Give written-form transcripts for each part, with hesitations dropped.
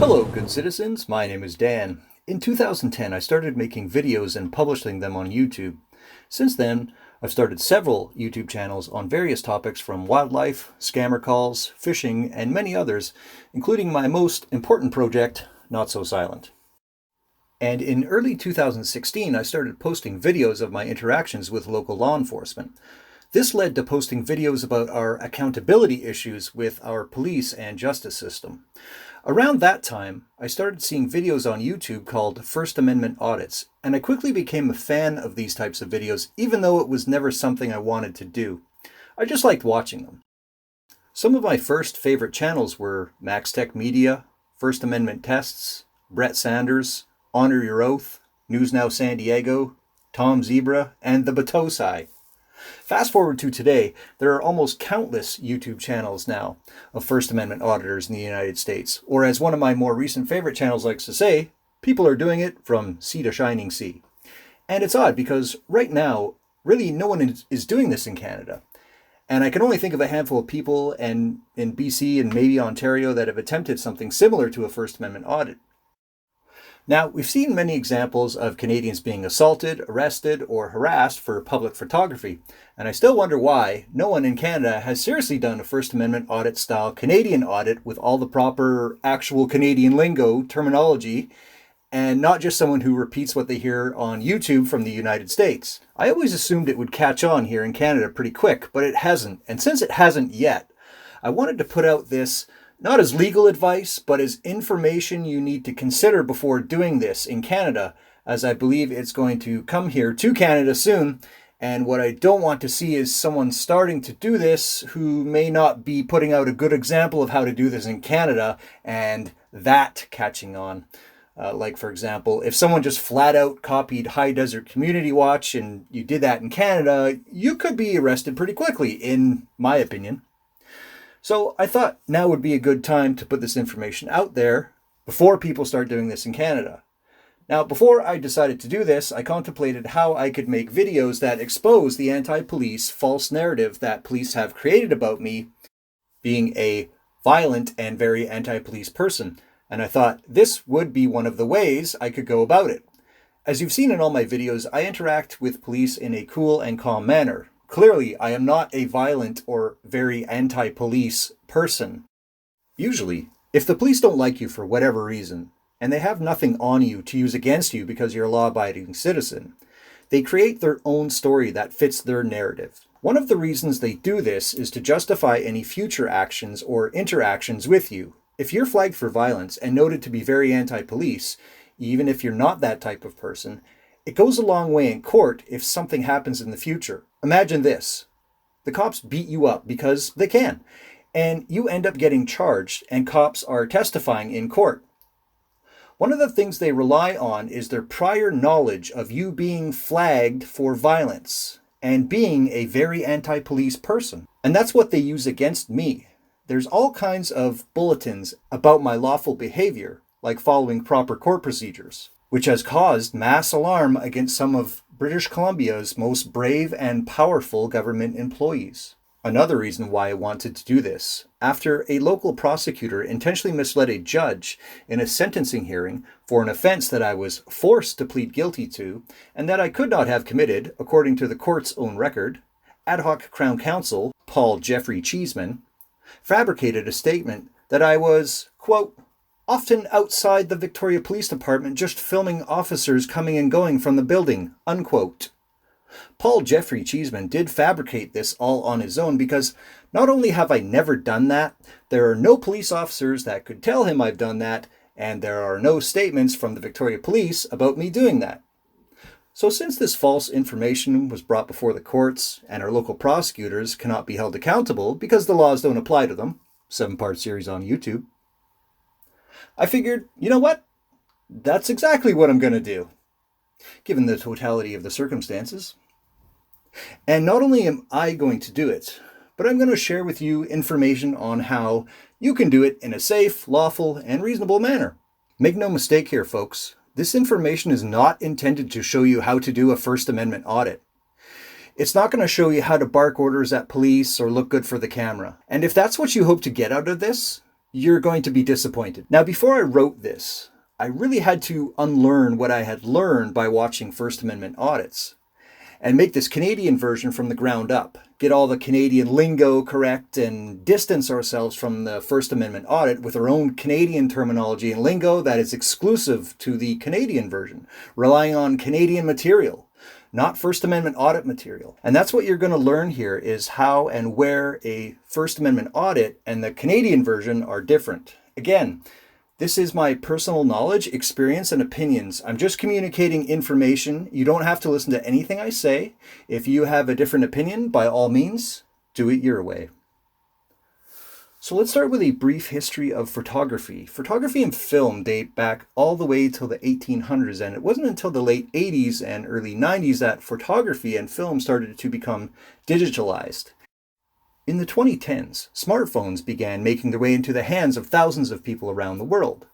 Hello, good citizens. My name is Dan. In 2010, I started making videos and publishing them on YouTube. Since then, I've started several YouTube channels on various topics from wildlife, scammer calls, fishing, and many others, including my most important project, Not So Silent. And in early 2016, I started posting videos of my interactions with local law enforcement. This led to posting videos about our accountability issues with our police and justice system. Around that time, I started seeing videos on YouTube called First Amendment Audits, and I quickly became a fan of these types of videos, even though it was never something I wanted to do. I just liked watching them. Some of my first favorite channels were Max Tech Media, First Amendment Tests, Brett Sanders, Honor Your Oath, News Now San Diego, Tom Zebra, and The Batosai. Fast forward to today, there are almost countless YouTube channels now of First Amendment auditors in the United States, or as one of my more recent favorite channels likes to say, people are doing it from sea to shining sea. And it's odd because right now, really no one is doing this in Canada. And I can only think of a handful of people in BC and maybe Ontario that have attempted something similar to a First Amendment audit. Now, we've seen many examples of Canadians being assaulted, arrested, or harassed for public photography, and I still wonder why no one in Canada has seriously done a First Amendment audit-style Canadian audit with all the proper actual Canadian lingo, terminology, and not just someone who repeats what they hear on YouTube from the United States. I always assumed it would catch on here in Canada pretty quick, but it hasn't, and since it hasn't yet, I wanted to put out this not as legal advice, but as information you need to consider before doing this in Canada, as I believe it's going to come here to Canada soon. And what I don't want to see is someone starting to do this who may not be putting out a good example of how to do this in Canada and that catching on. Like, for example, if someone just flat out copied High Desert Community Watch and you did that in Canada, you could be arrested pretty quickly, in my opinion. So I thought now would be a good time to put this information out there before people start doing this in Canada. Now, before I decided to do this, I contemplated how I could make videos that expose the anti-police false narrative that police have created about me being a violent and very anti-police person. And I thought this would be one of the ways I could go about it. As you've seen in all my videos, I interact with police in a cool and calm manner. Clearly, I am not a violent or very anti-police person. Usually, if the police don't like you for whatever reason, and they have nothing on you to use against you because you're a law-abiding citizen, they create their own story that fits their narrative. One of the reasons they do this is to justify any future actions or interactions with you. If you're flagged for violence and noted to be very anti-police, even if you're not that type of person, it goes a long way in court if something happens in the future. Imagine this. The cops beat you up because they can, and you end up getting charged, and cops are testifying in court. One of the things they rely on is their prior knowledge of you being flagged for violence and being a very anti-police person. And that's what they use against me. There's all kinds of bulletins about my lawful behavior, like following proper court procedures, which has caused mass alarm against some of British Columbia's most brave and powerful government employees. Another reason why I wanted to do this, after a local prosecutor intentionally misled a judge in a sentencing hearing for an offense that I was forced to plead guilty to, and that I could not have committed, according to the court's own record, ad hoc Crown Counsel Paul Jeffrey Cheeseman fabricated a statement that I was, quote, often outside the Victoria Police Department just filming officers coming and going from the building, unquote. Paul Jeffrey Cheeseman did fabricate this all on his own because not only have I never done that, there are no police officers that could tell him I've done that, and there are no statements from the Victoria Police about me doing that. So since this false information was brought before the courts and our local prosecutors cannot be held accountable because the laws don't apply to them, 7-part series on YouTube, I figured, you know what? That's exactly what I'm going to do, given the totality of the circumstances. And not only am I going to do it, but I'm going to share with you information on how you can do it in a safe, lawful, and reasonable manner. Make no mistake here, folks. This information is not intended to show you how to do a First Amendment audit. It's not going to show you how to bark orders at police or look good for the camera. And if that's what you hope to get out of this, you're going to be disappointed. Now, before I wrote this, I really had to unlearn what I had learned by watching First Amendment audits and make this Canadian version from the ground up, get all the Canadian lingo correct, and distance ourselves from the First Amendment audit with our own Canadian terminology and lingo that is exclusive to the Canadian version, relying on Canadian material, not First Amendment audit material. And that's what you're going to learn here, is how and where a First Amendment audit and the Canadian version are different. Again, this is my personal knowledge, experience, and opinions. I'm just communicating information. You don't have to listen to anything I say. If you have a different opinion, by all means, do it your way. So let's start with a brief history of photography. Photography and film date back all the way till the 1800s, and it wasn't until the late 80s and early 90s that photography and film started to become digitalized. In the 2010s, smartphones began making their way into the hands of thousands of people around the world.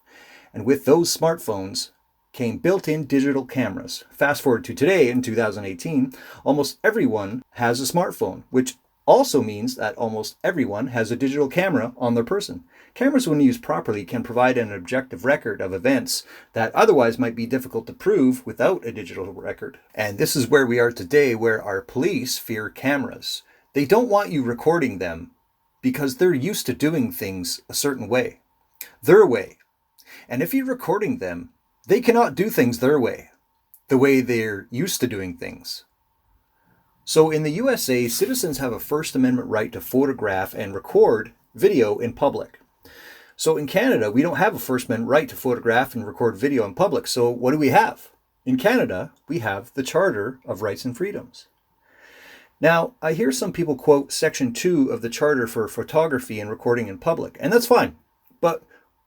And with those smartphones came built-in digital cameras. Fast forward to today, in 2018, almost everyone has a smartphone, which also means that almost everyone has a digital camera on their person. Cameras, when used properly, can provide an objective record of events that otherwise might be difficult to prove without a digital record. And this is where we are today, where our police fear cameras. They don't want you recording them because they're used to doing things a certain way, their way. And if you're recording them, they cannot do things their way, the way they're used to doing things. So in the USA, citizens have a First Amendment right to photograph and record video in public. So in Canada, we don't have a First Amendment right to photograph and record video in public. So what do we have? In Canada, we have the Charter of Rights and Freedoms. Now, I hear some people quote Section 2 of the Charter for photography and recording in public, and that's fine. But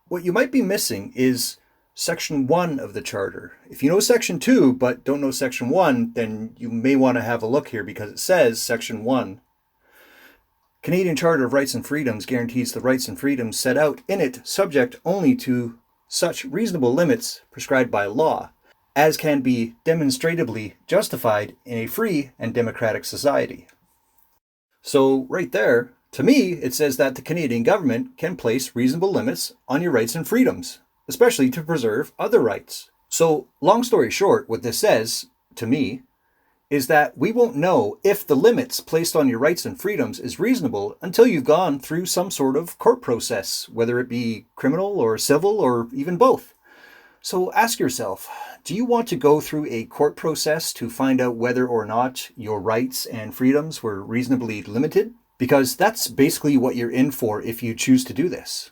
what you might be missing is Section 1 of the Charter. If you know Section 2 but don't know Section 1, then you may want to have a look here, because it says Section 1. Canadian Charter of Rights and Freedoms guarantees the rights and freedoms set out in it, subject only to such reasonable limits prescribed by law as can be demonstrably justified in a free and democratic society. So right there, to me, it says that the Canadian government can place reasonable limits on your rights and freedoms, especially to preserve other rights. So long story short, what this says to me is that we won't know if the limits placed on your rights and freedoms is reasonable until you've gone through some sort of court process, whether it be criminal or civil or even both. So ask yourself, do you want to go through a court process to find out whether or not your rights and freedoms were reasonably limited? Because that's basically what you're in for if you choose to do this.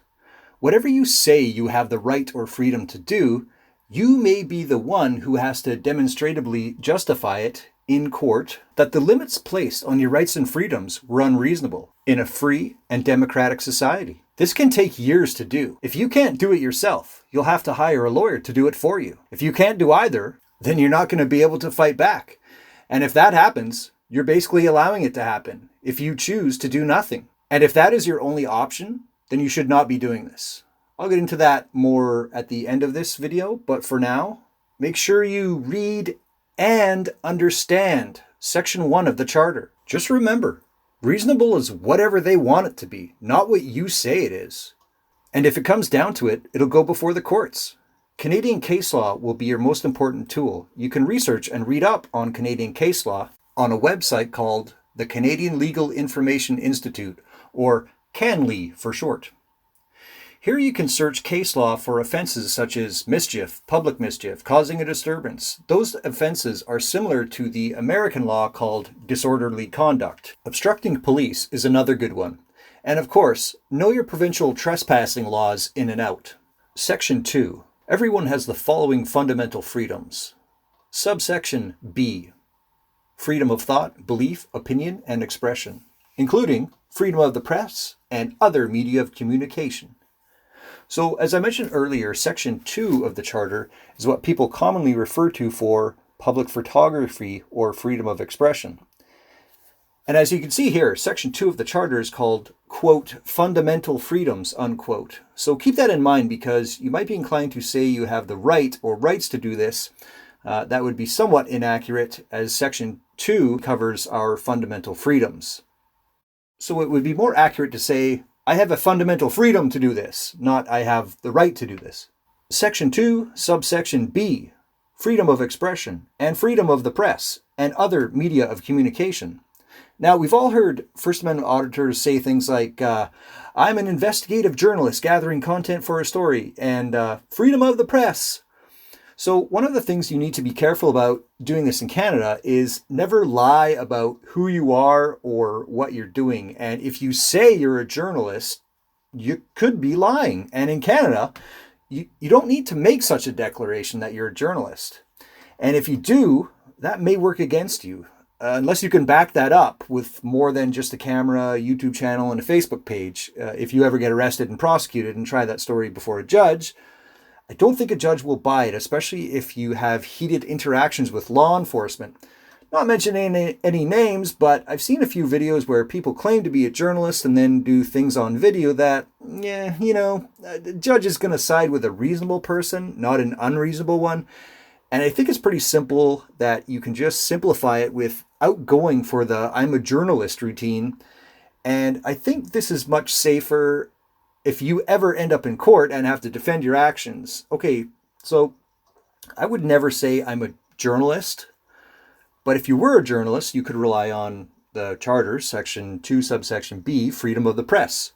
Whatever you say you have the right or freedom to do, you may be the one who has to demonstrably justify it in court that the limits placed on your rights and freedoms were unreasonable in a free and democratic society. This can take years to do. If you can't do it yourself, you'll have to hire a lawyer to do it for you. If you can't do either, then you're not going to be able to fight back. And if that happens, you're basically allowing it to happen if you choose to do nothing. And if that is your only option, then you should not be doing this. I'll get into that more at the end of this video, but for now, make sure you read and understand Section 1 of the Charter. Just remember, reasonable is whatever they want it to be, not what you say it is. And if it comes down to it, it'll go before the courts. Canadian case law will be your most important tool. You can research and read up on Canadian case law on a website called the Canadian Legal Information Institute, or CanLII for short. Here you can search case law for offenses such as mischief, public mischief, causing a disturbance. Those offenses are similar to the American law called disorderly conduct. Obstructing police is another good one. And of course, know your provincial trespassing laws in and out. Section 2. Everyone has the following fundamental freedoms. Subsection B. Freedom of thought, belief, opinion, and expression, including freedom of the press and other media of communication. So, as I mentioned earlier, Section 2 of the Charter is what people commonly refer to for public photography or freedom of expression. And as you can see here, Section 2 of the Charter is called, quote, fundamental freedoms, unquote. So keep that in mind, because you might be inclined to say you have the right or rights to do this. That would be somewhat inaccurate, as Section 2 covers our fundamental freedoms. So it would be more accurate to say I have a fundamental freedom to do this, not I have the right to do this. Section 2, subsection B, freedom of expression and freedom of the press and other media of communication. Now, we've all heard First Amendment auditors say things like, I'm an investigative journalist gathering content for a story, and freedom of the press. So one of the things you need to be careful about doing this in Canada is never lie about who you are or what you're doing. And if you say you're a journalist, you could be lying. And in Canada, you don't need to make such a declaration that you're a journalist. And if you do, that may work against you. Unless you can back that up with more than just a camera, a YouTube channel, and a Facebook page. If you ever get arrested and prosecuted and try that story before a judge, I don't think a judge will buy it, especially if you have heated interactions with law enforcement. Not mentioning any names, but I've seen a few videos where people claim to be a journalist and then do things on video that, the judge is going to side with a reasonable person, not an unreasonable one. And I think it's pretty simple that you can just simplify it without going for the I'm a journalist routine. And I think this is much safer if you ever end up in court and have to defend your actions. Okay, so I would never say I'm a journalist, but if you were a journalist, you could rely on the Charter, Section 2, subsection B, freedom of the press.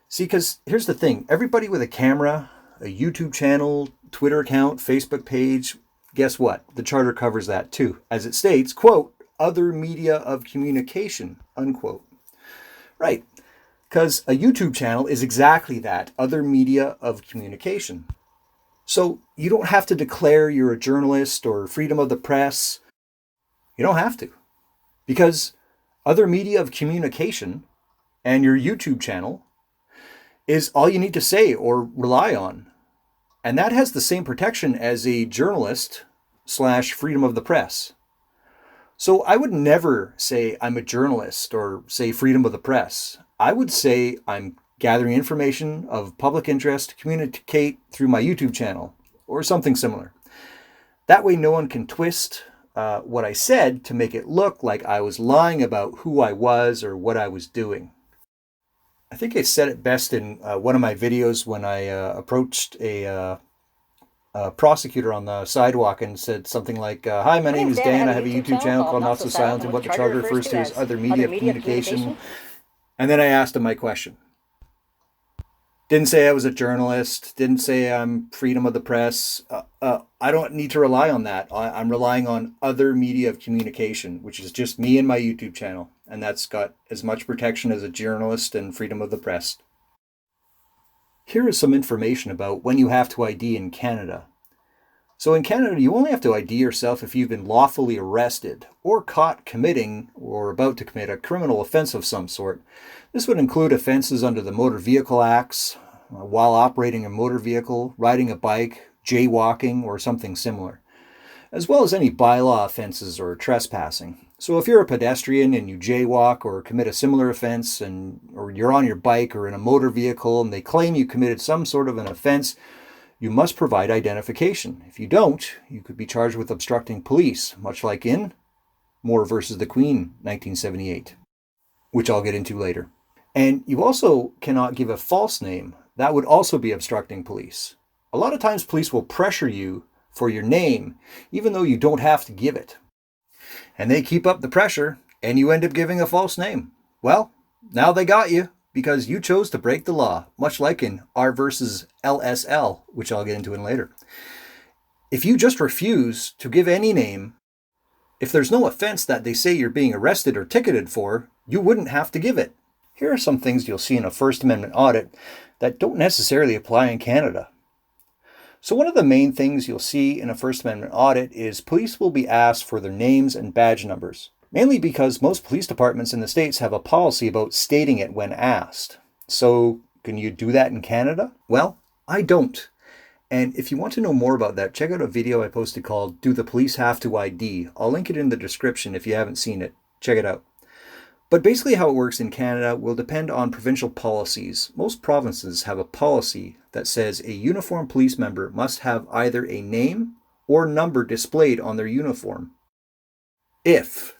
See, because here's the thing. Everybody with a camera, a YouTube channel, Twitter account, Facebook page, guess what? The Charter covers that too. As it states, quote, other media of communication, unquote. Right. Because a YouTube channel is exactly that, other media of communication. So you don't have to declare you're a journalist or freedom of the press. You don't have to. Because other media of communication and your YouTube channel is all you need to say or rely on. And that has the same protection as a journalist / freedom of the press. So I would never say I'm a journalist or say freedom of the press. I would say I'm gathering information of public interest to communicate through my YouTube channel or something similar. That way no one can twist what I said to make it look like I was lying about who I was or what I was doing. I think I said it best in one of my videos when I approached a prosecutor on the sidewalk and said something like, hi, my name is Dan. I have a YouTube channel called Not So Silent, and what the Charter refers to as other media of communication. And then I asked him my question. Didn't say I was a journalist. Didn't say I'm freedom of the press. I don't need to rely on that. I'm relying on other media of communication, which is just me and my YouTube channel. And that's got as much protection as a journalist and freedom of the press. Here is some information about when you have to ID in Canada. So in Canada, you only have to ID yourself if you've been lawfully arrested or caught committing or about to commit a criminal offense of some sort. This would include offenses under the Motor Vehicle Acts, while operating a motor vehicle, riding a bike, jaywalking, or something similar, as well as any bylaw offenses or trespassing. So if you're a pedestrian and you jaywalk or commit a similar offense, or you're on your bike or in a motor vehicle and they claim you committed some sort of an offense, you must provide identification. If you don't, you could be charged with obstructing police, much like in Moore versus the Queen, 1978, which I'll get into later. And you also cannot give a false name. That would also be obstructing police. A lot of times police will pressure you for your name, even though you don't have to give it. And they keep up the pressure, and you end up giving a false name. Well, now they got you, because you chose to break the law, much like in R versus LSL, which I'll get into in later. If you just refuse to give any name, if there's no offense that they say you're being arrested or ticketed for, you wouldn't have to give it. Here are some things you'll see in a First Amendment audit that don't necessarily apply in Canada. So one of the main things you'll see in a First Amendment audit is police will be asked for their names and badge numbers, mainly because most police departments in the States have a policy about stating it when asked. So can you do that in Canada? Well, I don't. And if you want to know more about that, check out a video I posted called Do the Police Have to ID? I'll link it in the description if you haven't seen it. Check it out. But basically how it works in Canada will depend on provincial policies. Most provinces have a policy that says a uniformed police member must have either a name or number displayed on their uniform. If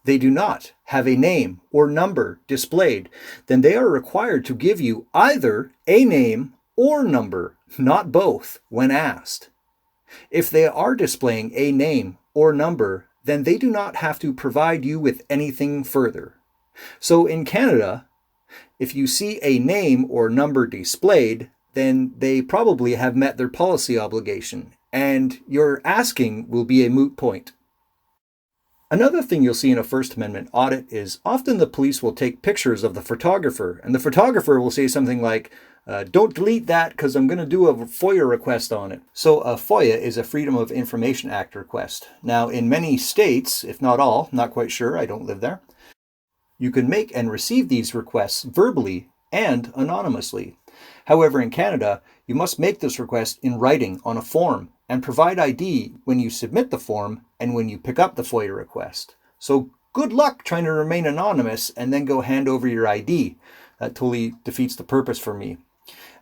they do not have a name or number displayed, then they are required to give you either a name or number, not both, when asked. If they are displaying a name or number, then they do not have to provide you with anything further. So in Canada, if you see a name or number displayed, then they probably have met their policy obligation, and your asking will be a moot point. Another thing you'll see in a First Amendment audit is often the police will take pictures of the photographer, and the photographer will say something like, don't delete that because I'm going to do a FOIA request on it. So a FOIA is a Freedom of Information Act request. Now in many states, if not all, not quite sure, I don't live there, you can make and receive these requests verbally and anonymously. However, in Canada, you must make this request in writing on a form and provide ID when you submit the form and when you pick up the FOIA request. So good luck trying to remain anonymous and then go hand over your ID. That totally defeats the purpose for me.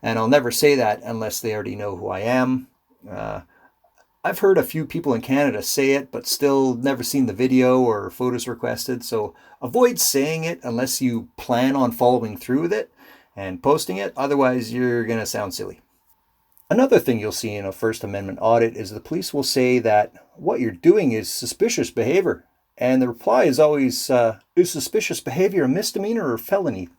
And I'll never say that unless they already know who I am. I've heard a few people in Canada say it, but still never seen the video or photos requested. So avoid saying it unless you plan on following through with it and posting it. Otherwise, you're going to sound silly. Another thing you'll see in a First Amendment audit is the police will say that what you're doing is suspicious behavior. And the reply is always, is suspicious behavior a misdemeanor or felony?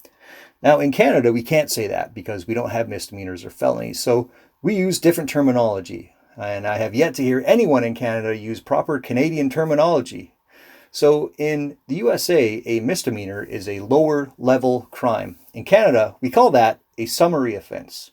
Now, in Canada, we can't say that because we don't have misdemeanors or felonies. So we use different terminology. And I have yet to hear anyone in Canada use proper Canadian terminology. So in the USA, a misdemeanor is a lower level crime. In Canada, we call that a summary offense.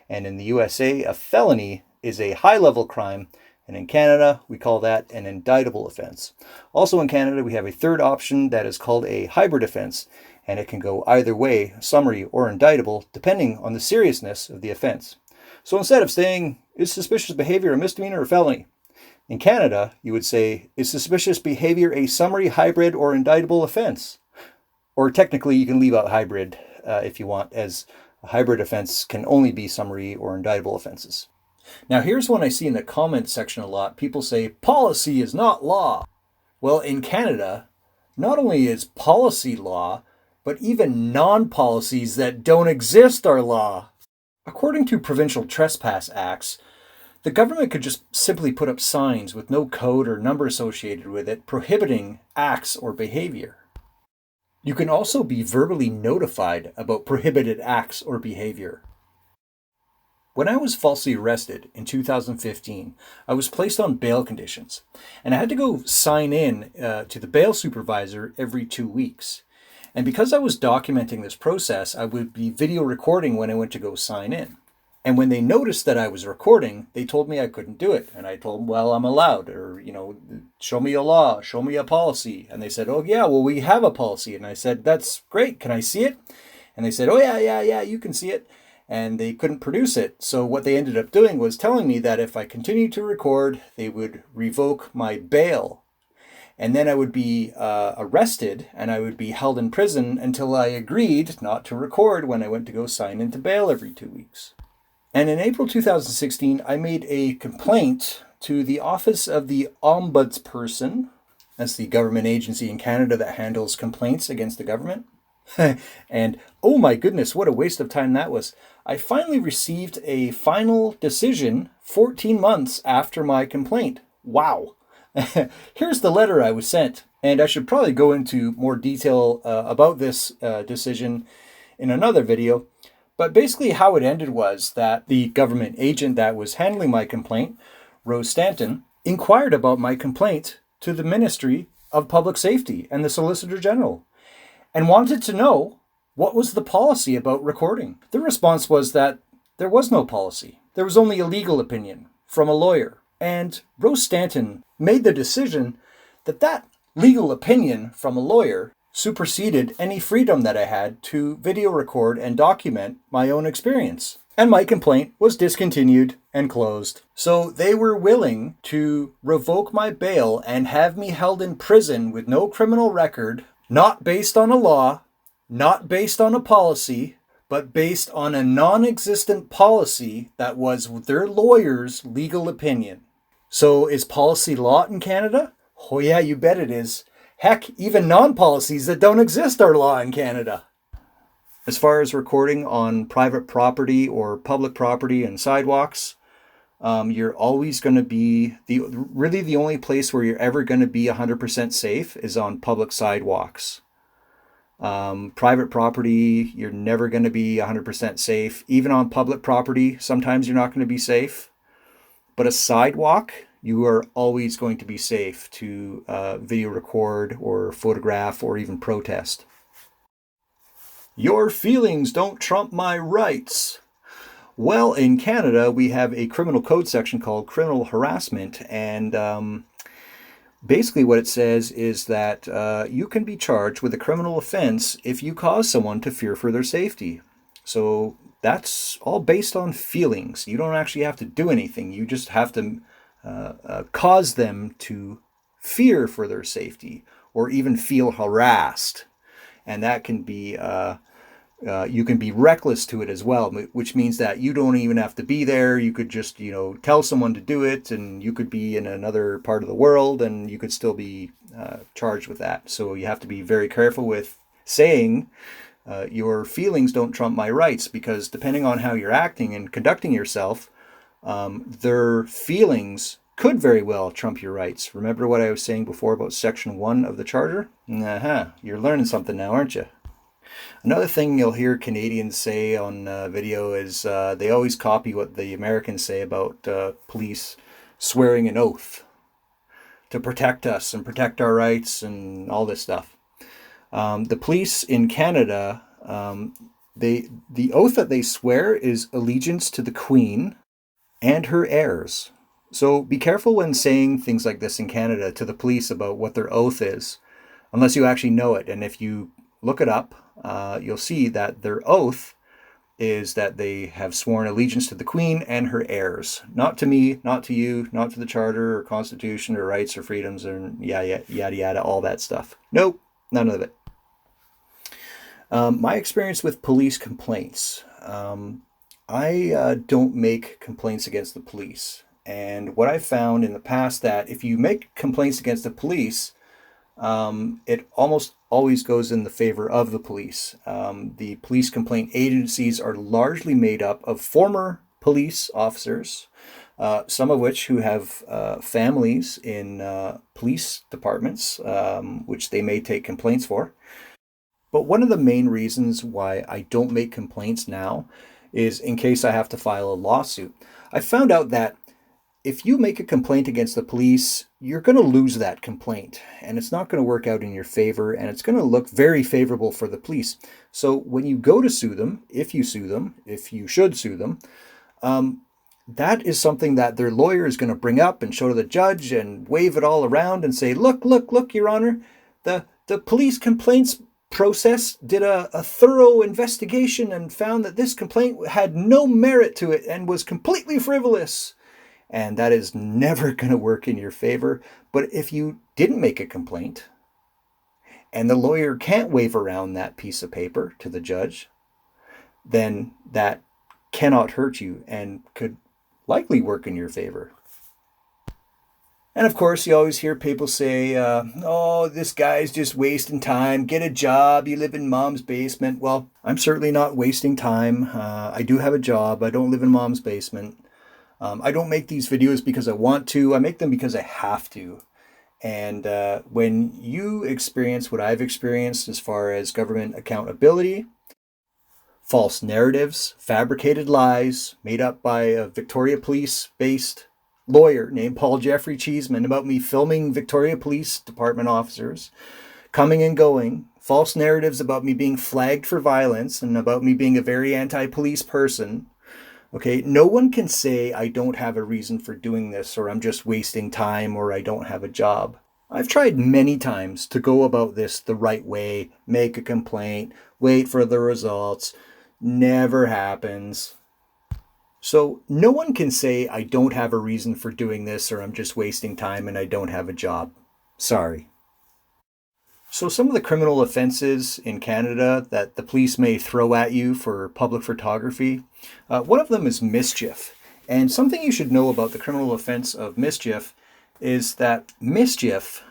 And in the USA, a felony is a high level crime. And in Canada, we call that an indictable offense. Also in Canada, we have a third option that is called a hybrid offense. And it can go either way, summary or indictable, depending on the seriousness of the offense. So instead of saying, is suspicious behavior a misdemeanor or felony? In Canada, you would say, is suspicious behavior a summary, hybrid, or indictable offense? Or technically, you can leave out hybrid if you want, as a hybrid offense can only be summary or indictable offenses. Now, here's one I see in the comments section a lot. People say, policy is not law. Well, in Canada, not only is policy law, but even non-policies that don't exist are law. According to provincial trespass acts, the government could just simply put up signs with no code or number associated with it prohibiting acts or behavior. You can also be verbally notified about prohibited acts or behavior. When I was falsely arrested in 2015, I was placed on bail conditions, and I had to go sign in to the bail supervisor every 2 weeks. And because I was documenting this process, I would be video recording when I went to go sign in. And when they noticed that I was recording, they told me I couldn't do it. And I told them, well, I'm allowed, or, show me a law, show me a policy. And they said, oh yeah, well, we have a policy. And I said, that's great. Can I see it? And they said, oh yeah, you can see it. And they couldn't produce it. So what they ended up doing was telling me that if I continued to record, they would revoke my bail. And then I would be arrested and I would be held in prison until I agreed not to record when I went to go sign into bail every 2 weeks. And in April 2016, I made a complaint to the Office of the Ombudsperson. That's the government agency in Canada that handles complaints against the government. And oh my goodness, what a waste of time that was. I finally received a final decision 14 months after my complaint. Wow. Here's the letter I was sent. And I should probably go into more detail about this decision in another video. But basically how it ended was that the government agent that was handling my complaint, Rose Stanton, inquired about my complaint to the Ministry of Public Safety and the Solicitor General and wanted to know what was the policy about recording. The response was that there was no policy. There was only a legal opinion from a lawyer. And Rose Stanton made the decision that that legal opinion from a lawyer superseded any freedom that I had to video record and document my own experience. And my complaint was discontinued and closed. So they were willing to revoke my bail and have me held in prison with no criminal record, not based on a law, not based on a policy, but based on a non-existent policy that was their lawyer's legal opinion. So is policy law in Canada? Oh yeah, you bet it is. Heck, even non-policies that don't exist are law in Canada. As far as recording on private property or public property and sidewalks, you're always going to be, really the only place where you're ever going to be 100% safe is on public sidewalks. Private property, you're never going to be 100% safe. Even on public property, sometimes you're not going to be safe. But a sidewalk, you are always going to be safe to video record or photograph or even protest. Your feelings don't trump my rights. Well, in Canada, we have a criminal code section called criminal harassment, and basically what it says is that you can be charged with a criminal offense if you cause someone to fear for their safety. So that's all based on feelings. You don't actually have to do anything. You just have to cause them to fear for their safety or even feel harassed. And that can be, you can be reckless to it as well, which means that you don't even have to be there. You could just, tell someone to do it, and you could be in another part of the world and you could still be charged with that. So you have to be very careful with saying your feelings don't trump my rights, because depending on how you're acting and conducting yourself, their feelings could very well trump your rights. Remember what I was saying before about Section 1 of the Charter? You're learning something now, aren't you? Another thing you'll hear Canadians say on video is they always copy what the Americans say about police swearing an oath to protect us and protect our rights and all this stuff. The police in Canada, the oath that they swear is allegiance to the Queen and her heirs. So be careful when saying things like this in Canada to the police about what their oath is, unless you actually know it. And if you look it up, you'll see that their oath is that they have sworn allegiance to the Queen and her heirs. Not to me, not to you, not to the Charter or Constitution or rights or freedoms or yada, yada, all that stuff. Nope, none of it. My experience with police complaints. I don't make complaints against the police. And what I've found in the past, that if you make complaints against the police, it almost always goes in the favor of the police. The police complaint agencies are largely made up of former police officers, some of which who have families in police departments, which they may take complaints for. But one of the main reasons why I don't make complaints now is in case I have to file a lawsuit. I found out that if you make a complaint against the police, you're going to lose that complaint, and it's not going to work out in your favor, and it's going to look very favorable for the police. So when you go to sue them, if you should sue them, that is something that their lawyer is going to bring up and show to the judge and wave it all around and say, look, Your Honor, the police complaints process did a thorough investigation and found that this complaint had no merit to it and was completely frivolous. And that is never going to work in your favor. But if you didn't make a complaint and the lawyer can't wave around that piece of paper to the judge, then that cannot hurt you and could likely work in your favor. And of course, you always hear people say, oh, this guy's just wasting time. Get a job. You live in mom's basement. Well, I'm certainly not wasting time. I do have a job. I don't live in mom's basement. I don't make these videos because I want to. I make them because I have to. And when you experience what I've experienced as far as government accountability, false narratives, fabricated lies made up by a Victoria Police-based lawyer named Paul Jeffrey Cheeseman about me filming Victoria Police Department officers coming and going, false narratives about me being flagged for violence and about me being a very anti-police person. Okay, no one can say I don't have a reason for doing this, or I'm just wasting time, or I don't have a job. I've tried many times to go about this the right way, make a complaint, wait for the results. Never happens. So no one can say I don't have a reason for doing this, or I'm just wasting time and I don't have a job. Sorry. So some of the criminal offenses in Canada that the police may throw at you for public photography, one of them is mischief. And something you should know about the criminal offense of mischief is that mischief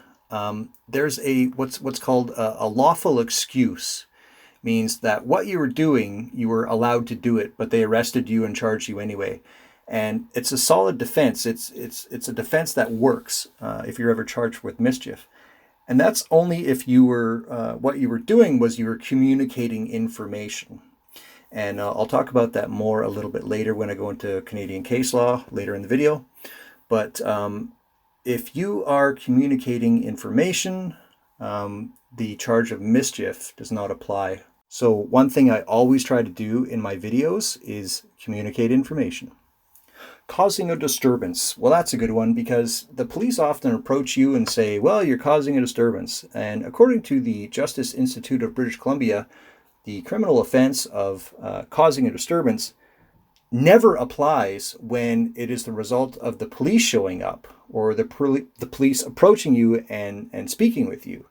there's what's called a lawful excuse. Means that what you were doing, you were allowed to do it, but they arrested you and charged you anyway. And it's a solid defense. It's a defense that works if you're ever charged with mischief. And that's only if you were what you were doing was you were communicating information. And I'll talk about that more a little bit later when I go into Canadian case law later in the video. But if you are communicating information, the charge of mischief does not apply. So one thing I always try to do in my videos is communicate information. Causing a disturbance. Well, that's a good one because the police often approach you and say, well, you're causing a disturbance. And according to the Justice Institute of British Columbia, the criminal offense of causing a disturbance never applies when it is the result of the police showing up or the police approaching you and speaking with you.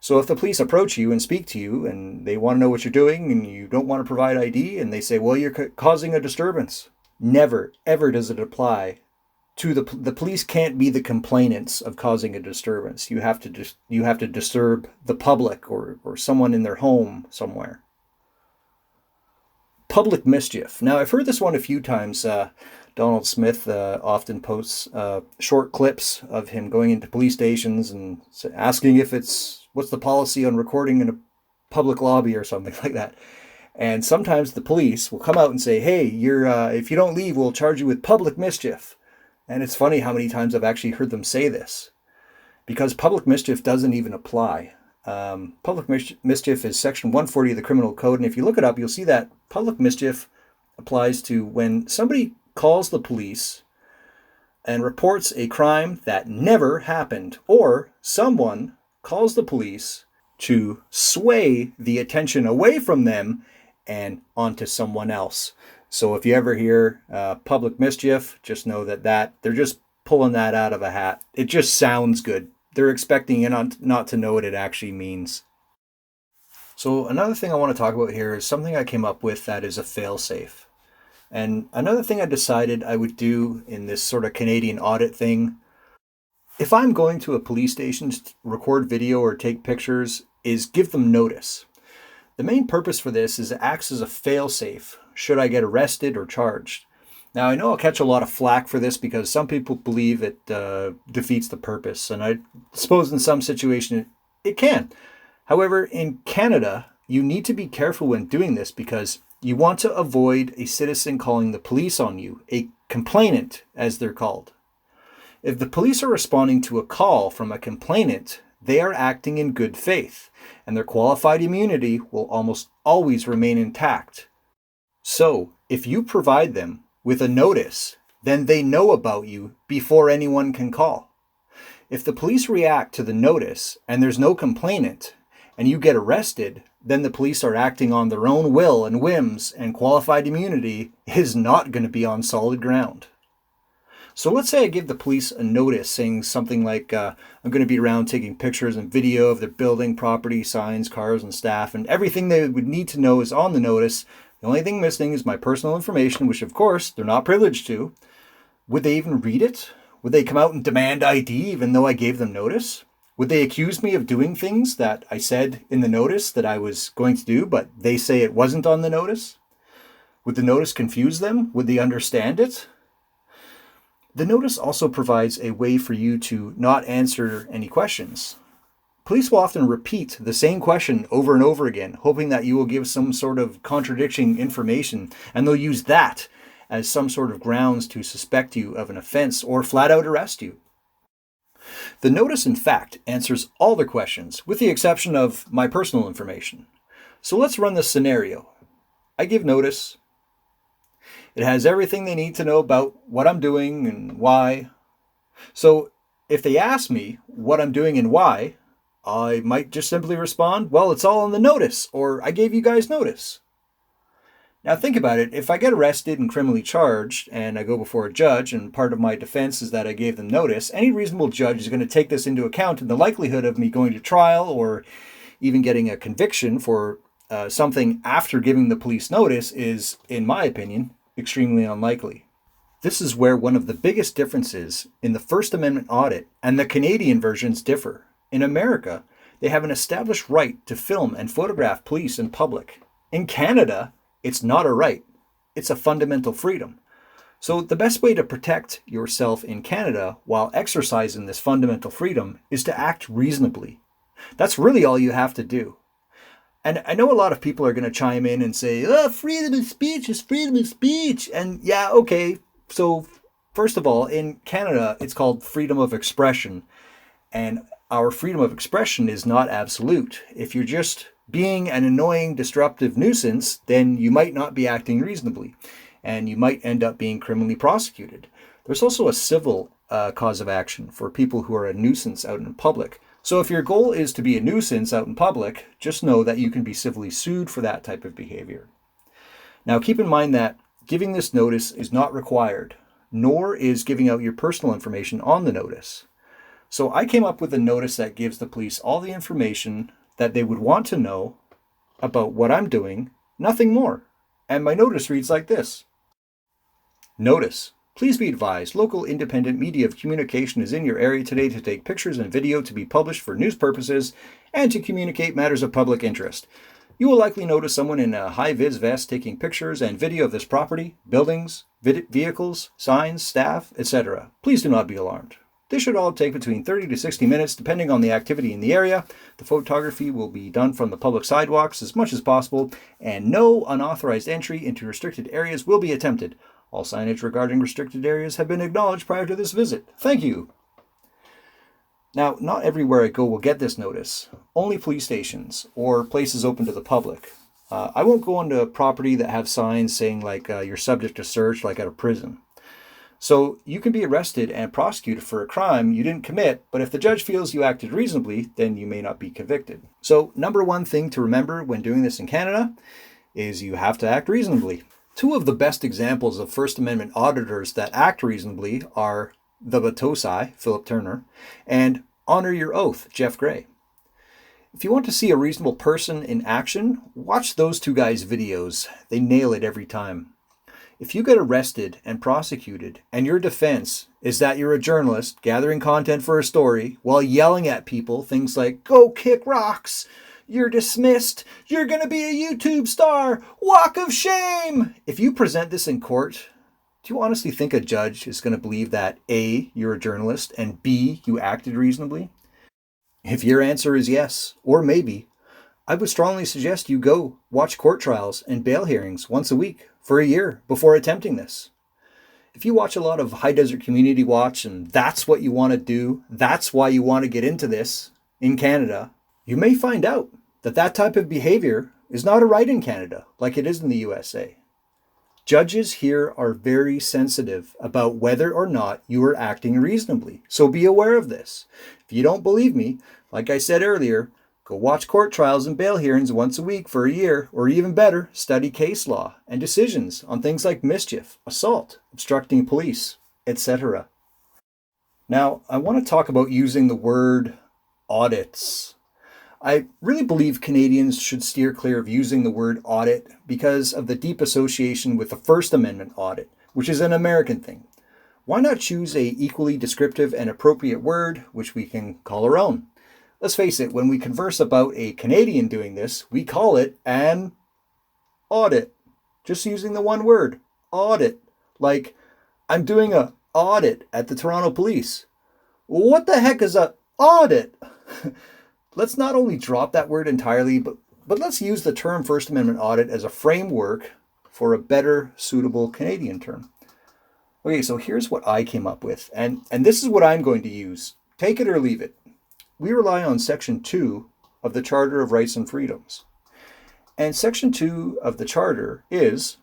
So if the police approach you and speak to you and they want to know what you're doing and you don't want to provide ID and they say, well, you're causing a disturbance, never, ever does it apply to the police. Can't be the complainants of causing a disturbance. You have to disturb the public or someone in their home somewhere. Public mischief. Now, I've heard this one a few times. Donald Smith often posts short clips of him going into police stations and asking what's the policy on recording in a public lobby or something like that. And sometimes the police will come out and say, hey, if you don't leave, we'll charge you with public mischief. And it's funny how many times I've actually heard them say this, because public mischief doesn't even apply. Public mischief is section 140 of the criminal code. And if you look it up, you'll see that public mischief applies to when somebody calls the police and reports a crime that never happened, or someone calls the police to sway the attention away from them and onto someone else. So if you ever hear public mischief, just know that they're just pulling that out of a hat. It just sounds good. They're expecting you not to know what it actually means. So another thing I want to talk about here is something I came up with that is a failsafe. And another thing I decided I would do in this sort of Canadian audit thing, if I'm going to a police station to record video or take pictures, is give them notice. The main purpose for this is it acts as a failsafe should I get arrested or charged. Now, I know I'll catch a lot of flack for this because some people believe it defeats the purpose, and I suppose in some situations it can. However, in Canada, you need to be careful when doing this because you want to avoid a citizen calling the police on you, a complainant as they're called. If the police are responding to a call from a complainant, they are acting in good faith, and their qualified immunity will almost always remain intact. So, if you provide them with a notice, then they know about you before anyone can call. If the police react to the notice and there's no complainant, and you get arrested, then the police are acting on their own will and whims, and qualified immunity is not going to be on solid ground. So let's say I give the police a notice saying something like, I'm going to be around taking pictures and video of their building, property, signs, cars, and staff, and everything they would need to know is on the notice. The only thing missing is my personal information, which of course they're not privileged to. Would they even read it? Would they come out and demand ID even though I gave them notice? Would they accuse me of doing things that I said in the notice that I was going to do, but they say it wasn't on the notice? Would the notice confuse them? Would they understand it? The notice also provides a way for you to not answer any questions. Police will often repeat the same question over and over again, hoping that you will give some sort of contradicting information, and they'll use that as some sort of grounds to suspect you of an offense or flat out arrest you. The notice, in fact, answers all the questions, with the exception of my personal information. So let's run this scenario. I give notice. It has everything they need to know about what I'm doing and why. So if they ask me what I'm doing and why, I might just simply respond, well, it's all in the notice, or I gave you guys notice. Now think about it. If I get arrested and criminally charged and I go before a judge and part of my defense is that I gave them notice, any reasonable judge is going to take this into account, and the likelihood of me going to trial or even getting a conviction for something after giving the police notice is, in my opinion, extremely unlikely. This is where one of the biggest differences in the First Amendment audit and the Canadian versions differ. In America, they have an established right to film and photograph police in public. In Canada, it's not a right, it's a fundamental freedom. So the best way to protect yourself in Canada while exercising this fundamental freedom is to act reasonably. That's really all you have to do. And I know a lot of people are going to chime in and say, oh, freedom of speech is freedom of speech. And yeah, okay. So first of all, in Canada, it's called freedom of expression. And our freedom of expression is not absolute. If you're just being an annoying, disruptive nuisance, then you might not be acting reasonably. And you might end up being criminally prosecuted. There's also a civil cause of action for people who are a nuisance out in public. So if your goal is to be a nuisance out in public, just know that you can be civilly sued for that type of behavior. Now keep in mind that giving this notice is not required, nor is giving out your personal information on the notice. So I came up with a notice that gives the police all the information that they would want to know about what I'm doing, nothing more. And my notice reads like this. Notice. Please be advised, local independent media of communication is in your area today to take pictures and video to be published for news purposes and to communicate matters of public interest. You will likely notice someone in a high-vis vest taking pictures and video of this property, buildings, vehicles, signs, staff, etc. Please do not be alarmed. This should all take between 30 to 60 minutes depending on the activity in the area. The photography will be done from the public sidewalks as much as possible, and no unauthorized entry into restricted areas will be attempted. All signage regarding restricted areas have been acknowledged prior to this visit. Thank you. Now, not everywhere I go will get this notice. Only police stations or places open to the public. I won't go onto a property that have signs saying like you're subject to search like at a prison. So you can be arrested and prosecuted for a crime you didn't commit, but if the judge feels you acted reasonably, then you may not be convicted. So number one thing to remember when doing this in Canada is you have to act reasonably. Two of the best examples of First Amendment auditors that act reasonably are the Batosai, Philip Turner, and Honor Your Oath, Jeff Gray. If you want to see a reasonable person in action, watch those two guys' videos. They nail it every time. If you get arrested and prosecuted and your defense is that you're a journalist gathering content for a story while yelling at people things like, go kick rocks, you're dismissed, you're going to be a YouTube star, walk of shame. If you present this in court, do you honestly think a judge is going to believe that A, you're a journalist, and B, you acted reasonably? If your answer is yes, or maybe, I would strongly suggest you go watch court trials and bail hearings once a week for a year before attempting this. If you watch a lot of High Desert Community Watch and that's what you want to do, that's why you want to get into this in Canada, you may find out that that type of behavior is not a right in Canada like it is in the USA. Judges here are very sensitive about whether or not you are acting reasonably, so be aware of this. If you don't believe me, like I said earlier, go watch court trials and bail hearings once a week for a year, or even better, study case law and decisions on things like mischief, assault, obstructing police, etc. Now, I want to talk about using the word audits. I really believe Canadians should steer clear of using the word audit because of the deep association with the First Amendment audit, which is an American thing. Why not choose a equally descriptive and appropriate word, which we can call our own? Let's face it, when we converse about a Canadian doing this, we call it an audit. Just using the one word, audit. Like, I'm doing an audit at the Toronto Police. What the heck is an audit? Let's not only drop that word entirely, but let's use the term First Amendment audit as a framework for a better, suitable Canadian term. Okay, so here's what I came up with, and this is what I'm going to use. Take it or leave it. We rely on Section 2 of the Charter of Rights and Freedoms. And Section 2 of the Charter is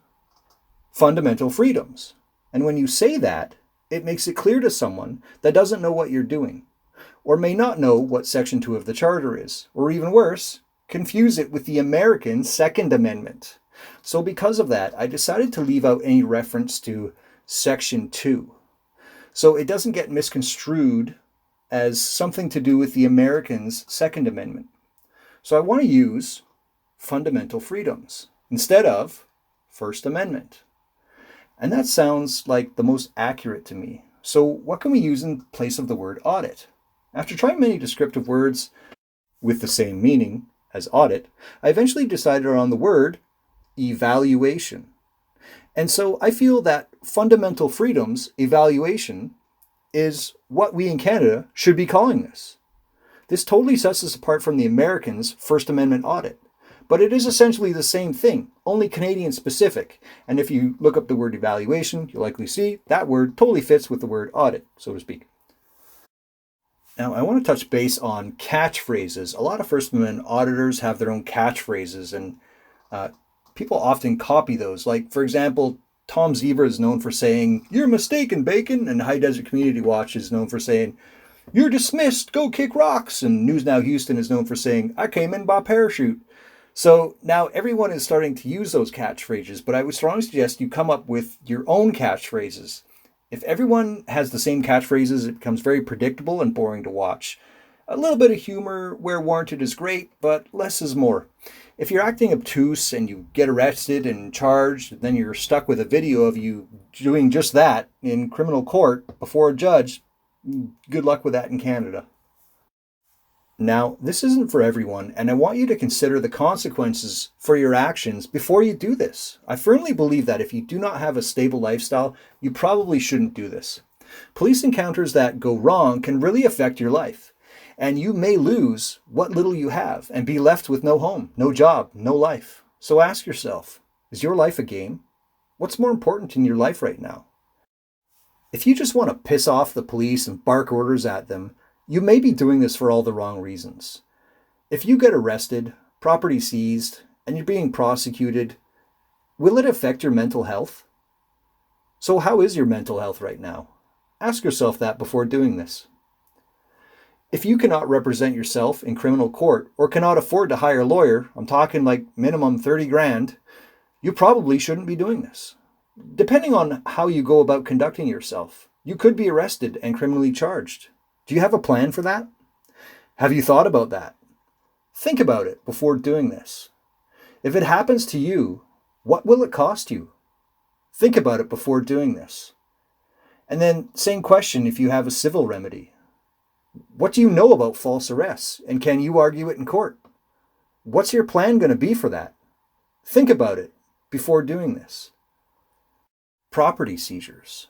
fundamental freedoms. And when you say that, it makes it clear to someone that doesn't know what you're doing, or may not know what Section 2 of the Charter is, or even worse, confuse it with the American Second Amendment. So because of that, I decided to leave out any reference to Section 2. So it doesn't get misconstrued as something to do with the Americans' Second Amendment. So I want to use fundamental freedoms instead of First Amendment. And that sounds like the most accurate to me. So what can we use in place of the word audit? After trying many descriptive words with the same meaning as audit, I eventually decided on the word evaluation. And so I feel that fundamental freedoms evaluation is what we in Canada should be calling this. This totally sets us apart from the Americans' First Amendment Audit. But it is essentially the same thing, only Canadian specific. And if you look up the word evaluation, you'll likely see that word totally fits with the word audit, so to speak. Now, I want to touch base on catchphrases. A lot of First Amendment auditors have their own catchphrases, and people often copy those. Like, for example, Tom Zebra is known for saying, "You're mistaken, Bacon," and High Desert Community Watch is known for saying, "You're dismissed, go kick rocks," and News Now Houston is known for saying, "I came in by parachute." So now everyone is starting to use those catchphrases, but I would strongly suggest you come up with your own catchphrases. If everyone has the same catchphrases, it becomes very predictable and boring to watch. A little bit of humor where warranted is great, but less is more. If you're acting obtuse and you get arrested and charged, then you're stuck with a video of you doing just that in criminal court before a judge, good luck with that in Canada. Now, this isn't for everyone, and I want you to consider the consequences for your actions before you do this. I firmly believe that if you do not have a stable lifestyle, you probably shouldn't do this. Police encounters that go wrong can really affect your life, and you may lose what little you have and be left with no home, no job, no life. So ask yourself, is your life a game? What's more important in your life right now? If you just want to piss off the police and bark orders at them, you may be doing this for all the wrong reasons. If you get arrested, property seized, and you're being prosecuted, will it affect your mental health? So how is your mental health right now? Ask yourself that before doing this. If you cannot represent yourself in criminal court or cannot afford to hire a lawyer, I'm talking like minimum 30 grand, you probably shouldn't be doing this. Depending on how you go about conducting yourself, you could be arrested and criminally charged. Do you have a plan for that? Have you thought about that? Think about it before doing this. If it happens to you, what will it cost you? Think about it before doing this. And then same question if you have a civil remedy. What do you know about false arrests, and can you argue it in court? What's your plan going to be for that? Think about it before doing this. Property seizures.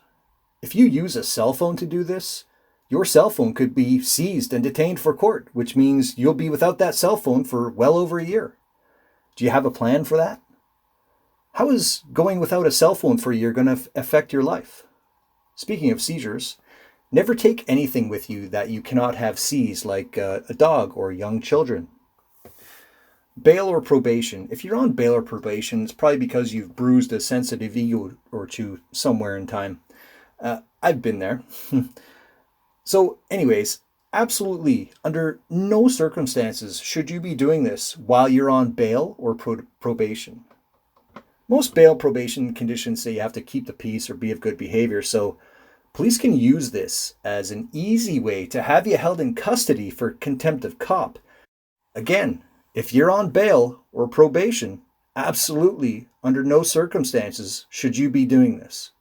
If you use a cell phone to do this, your cell phone could be seized and detained for court, which means you'll be without that cell phone for well over a year. Do you have a plan for that? How is going without a cell phone for a year going to affect your life? Speaking of seizures, never take anything with you that you cannot have seized, like a dog or young children. Bail or probation. If you're on bail or probation, it's probably because you've bruised a sensitive ego or two somewhere in time. I've been there. So anyways, absolutely, under no circumstances should you be doing this while you're on bail or probation. Most bail probation conditions say you have to keep the peace or be of good behavior, so police can use this as an easy way to have you held in custody for contempt of cop. Again, if you're on bail or probation, absolutely, under no circumstances should you be doing this.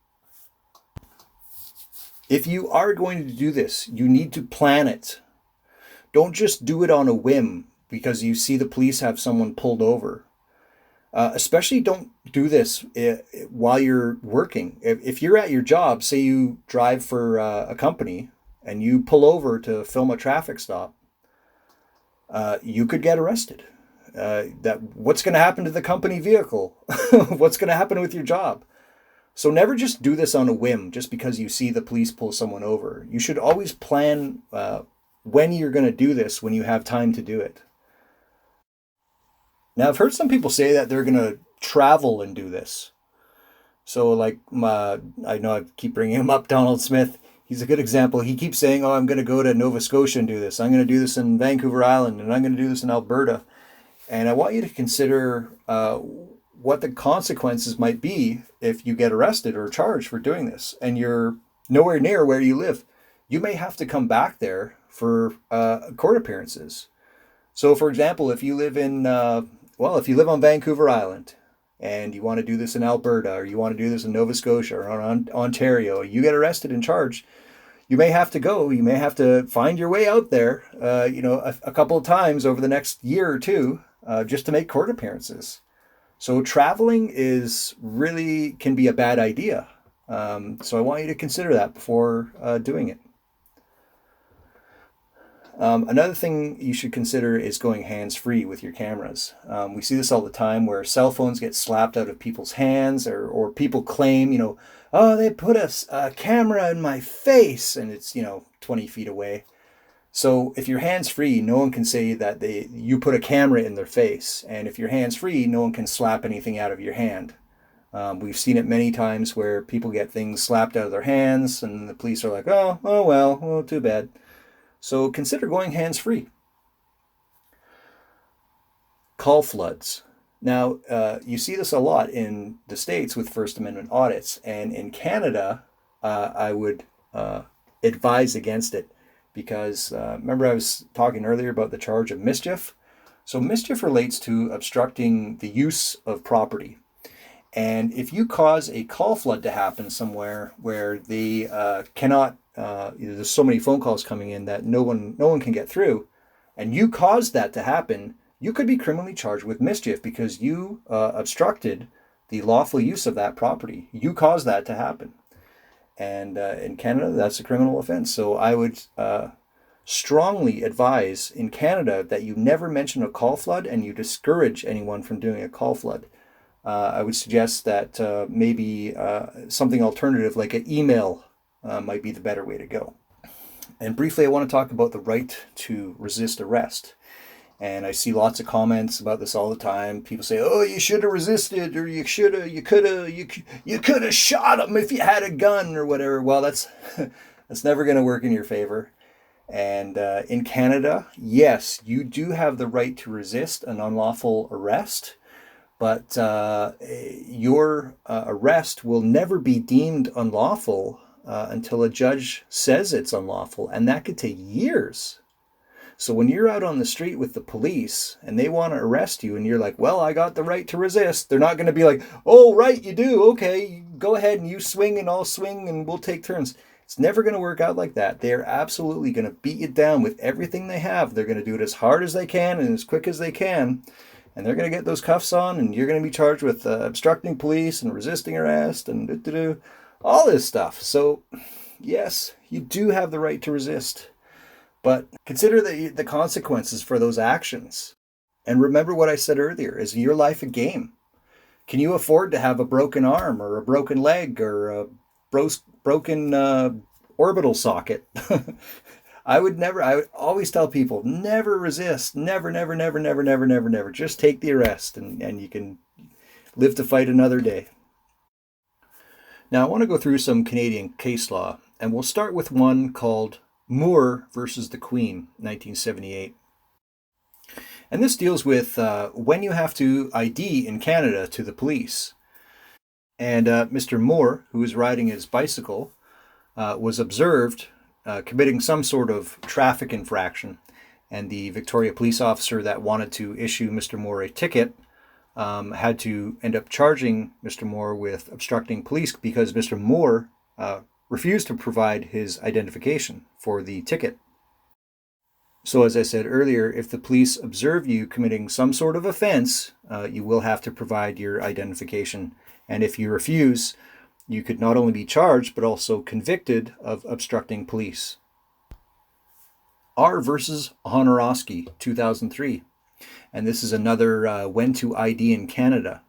If you are going to do this, you need to plan it. Don't just do it on a whim because you see the police have someone pulled over. Especially don't do this while you're working. If you're at your job, say you drive for a company and you pull over to film a traffic stop, you could get arrested. What's going to happen to the company vehicle? What's going to happen with your job? So never just do this on a whim just because you see the police pull someone over. You should always plan when you're going to do this, when you have time to do it. Now, I've heard some people say that they're going to travel and do this. So like, I know I keep bringing him up, Donald Smith. He's a good example. He keeps saying, I'm going to go to Nova Scotia and do this. I'm going to do this in Vancouver Island, and I'm going to do this in Alberta. And I want you to consider what the consequences might be if you get arrested or charged for doing this and you're nowhere near where you live. You may have to come back there for court appearances. So for example, if you live on Vancouver Island and you want to do this in Alberta, or you want to do this in Nova Scotia or Ontario, you get arrested and charged, you may have to go. You may have to find your way out there, a couple of times over the next year or two, just to make court appearances. So traveling can be a bad idea. So I want you to consider that before doing it. Another thing you should consider is going hands-free with your cameras. We see this all the time where cell phones get slapped out of people's hands, or people claim, oh, they put a camera in my face, and it's, 20 feet away. So if you're hands-free, no one can say that you put a camera in their face. And if you're hands-free, no one can slap anything out of your hand. We've seen it many times where people get things slapped out of their hands, and the police are like, oh well, too bad. So consider going hands-free. Call floods. Now, you see this a lot in the States with First Amendment audits, and in Canada, I would advise against it because remember I was talking earlier about the charge of mischief? So mischief relates to obstructing the use of property. And if you cause a call flood to happen somewhere where they cannot, there's so many phone calls coming in that no one can get through, and you caused that to happen, you could be criminally charged with mischief because you obstructed the lawful use of that property. You caused that to happen. And in Canada, that's a criminal offense. So I would strongly advise in Canada that you never mention a call flood and you discourage anyone from doing a call flood. I would suggest that maybe something alternative like an email might be the better way to go. And briefly, I want to talk about the right to resist arrest. And I see lots of comments about this all the time. People say, "Oh, you should have resisted, or you could have shot him if you had a gun, or whatever." Well, that's never going to work in your favor. And in Canada, yes, you do have the right to resist an unlawful arrest, but your arrest will never be deemed unlawful until a judge says it's unlawful, and that could take years. So when you're out on the street with the police and they want to arrest you and you're like, well, I got the right to resist, they're not going to be like, oh, right, you do. Okay, go ahead and you swing and I'll swing and we'll take turns. It's never going to work out like that. They're absolutely going to beat you down with everything they have. They're going to do it as hard as they can and as quick as they can. And they're going to get those cuffs on and you're going to be charged with obstructing police and resisting arrest and all this stuff. So, yes, you do have the right to resist. But consider the consequences for those actions. And remember what I said earlier, is your life a game? Can you afford to have a broken arm or a broken leg or a broken orbital socket? I would always tell people, never resist. Never. Just take the arrest and you can live to fight another day. Now I want to go through some Canadian case law, and we'll start with one called Moore versus the Queen, 1978. And this deals with when you have to ID in Canada to the police. And Mr. Moore, who was riding his bicycle, was observed committing some sort of traffic infraction. And the Victoria police officer that wanted to issue Mr. Moore a ticket had to end up charging Mr. Moore with obstructing police because Mr. Moore refused to provide his identification for the ticket. So as I said earlier, if the police observe you committing some sort of offense, you will have to provide your identification. And if you refuse, you could not only be charged, but also convicted of obstructing police. R versus Honorowski, 2003. And this is another when to ID in Canada.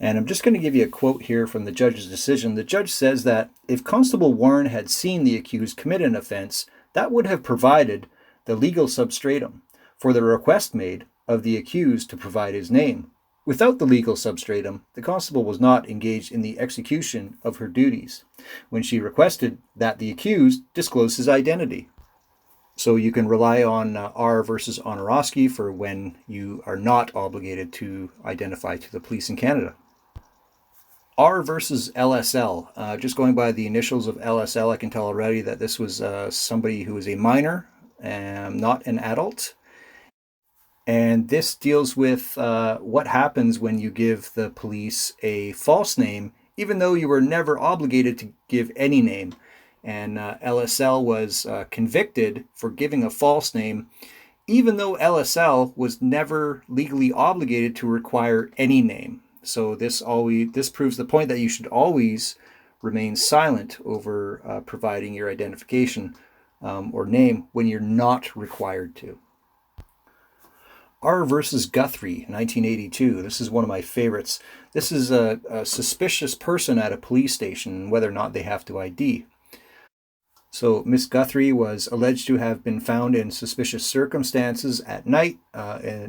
And I'm just going to give you a quote here from the judge's decision. The judge says that if Constable Warren had seen the accused commit an offense, that would have provided the legal substratum for the request made of the accused to provide his name. Without the legal substratum, the constable was not engaged in the execution of her duties when she requested that the accused disclose his identity. So you can rely on R versus Honorowski for when you are not obligated to identify to the police in Canada. R versus LSL. Just going by the initials of LSL, I can tell already that this was somebody who was a minor, not an adult. And this deals with what happens when you give the police a false name, even though you were never obligated to give any name. And LSL was convicted for giving a false name, even though LSL was never legally obligated to require any name. So this proves the point that you should always remain silent over providing your identification or name when you're not required to. R versus Guthrie, 1982. This is one of my favorites. This is a suspicious person at a police station, whether or not they have to ID. So Miss Guthrie was alleged to have been found in suspicious circumstances at night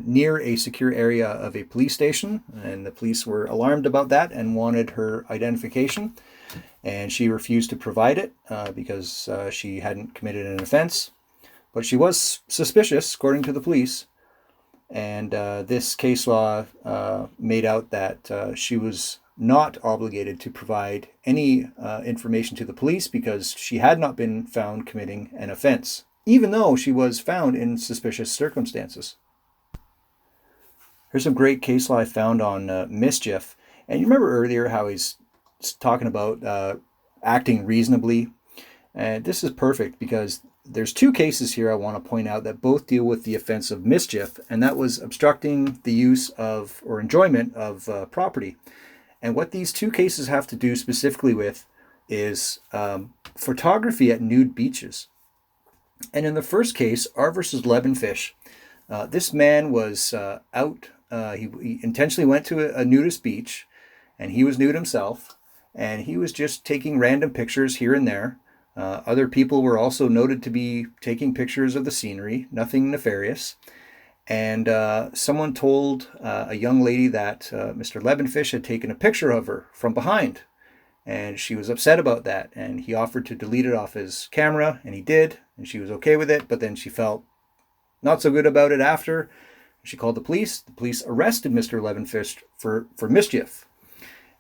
near a secure area of a police station, and the police were alarmed about that and wanted her identification, and she refused to provide it because she hadn't committed an offense, but she was suspicious according to the police. And this case law made out that she was not obligated to provide any information to the police because she had not been found committing an offense, even though she was found in suspicious circumstances. Here's some great case law I found on mischief. And you remember earlier how he's talking about acting reasonably? And this is perfect because there's two cases here I want to point out that both deal with the offense of mischief, and that was obstructing the use of or enjoyment of property. And what these two cases have to do specifically with is photography at nude beaches. And in the first case, R versus Lebanfish, this man was out. He intentionally went to a nudist beach, and he was nude himself, and he was just taking random pictures here and there. Other people were also noted to be taking pictures of the scenery, nothing nefarious. And someone told a young lady that Mr. Lebanfish had taken a picture of her from behind. And she was upset about that. And he offered to delete it off his camera, and he did. And she was okay with it, but then she felt not so good about it after. She called the police. The police arrested Mr. Lebanfish for mischief.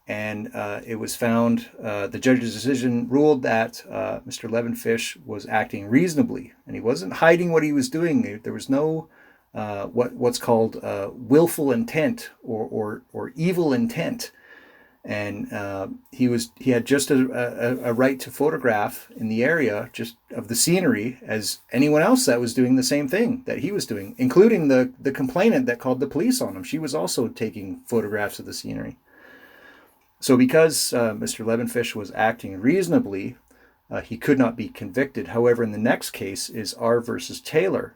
And it was found, the judge's decision ruled that Mr. Lebanfish was acting reasonably, and he wasn't hiding what he was doing. There was no what's called willful intent or evil intent, and he had just a right to photograph in the area just of the scenery as anyone else that was doing the same thing that he was doing, including the complainant that called the police on him. She was also taking photographs of the scenery. So because Mr. Lebanfish was acting reasonably, he could not be convicted. However, in the next case is R versus Taylor,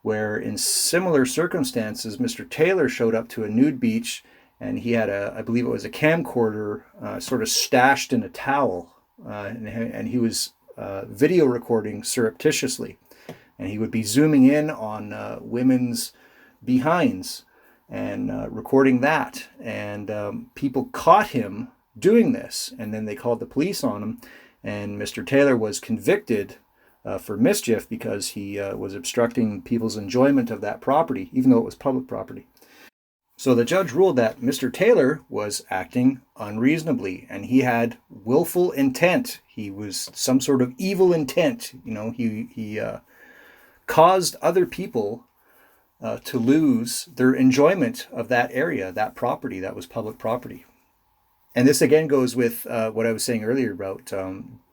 where in similar circumstances, Mr. Taylor showed up to a nude beach, and he had I believe it was a camcorder sort of stashed in a towel, and he was video recording surreptitiously. And he would be zooming in on women's behinds and recording that, and people caught him doing this, and then they called the police on him, and Mr. Taylor was convicted for mischief because he was obstructing people's enjoyment of that property, even though it was public property. So the judge ruled that Mr. Taylor was acting unreasonably, and he had willful intent. He was some sort of evil intent. He caused other people to lose their enjoyment of that area, that property that was public property. And this again goes with what I was saying earlier about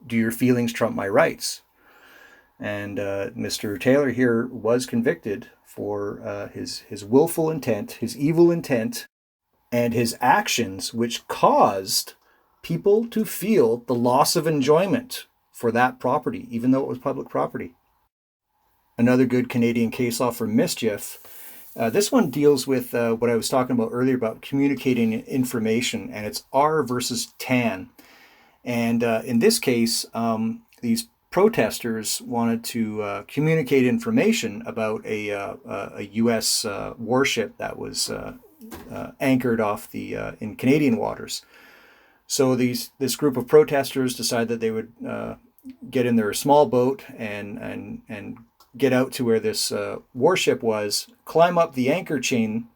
do your feelings trump my rights? And Mr. Taylor here was convicted for his willful intent, his evil intent, and his actions which caused people to feel the loss of enjoyment for that property, even though it was public property. Another good Canadian case law for mischief. This one deals with what I was talking about earlier about communicating information, and it's R versus Tan. And in this case, these protesters wanted to communicate information about a U.S. warship that was anchored off in Canadian waters. So this group of protesters decided that they would get in their small boat and get out to where this warship was, climb up the anchor chain,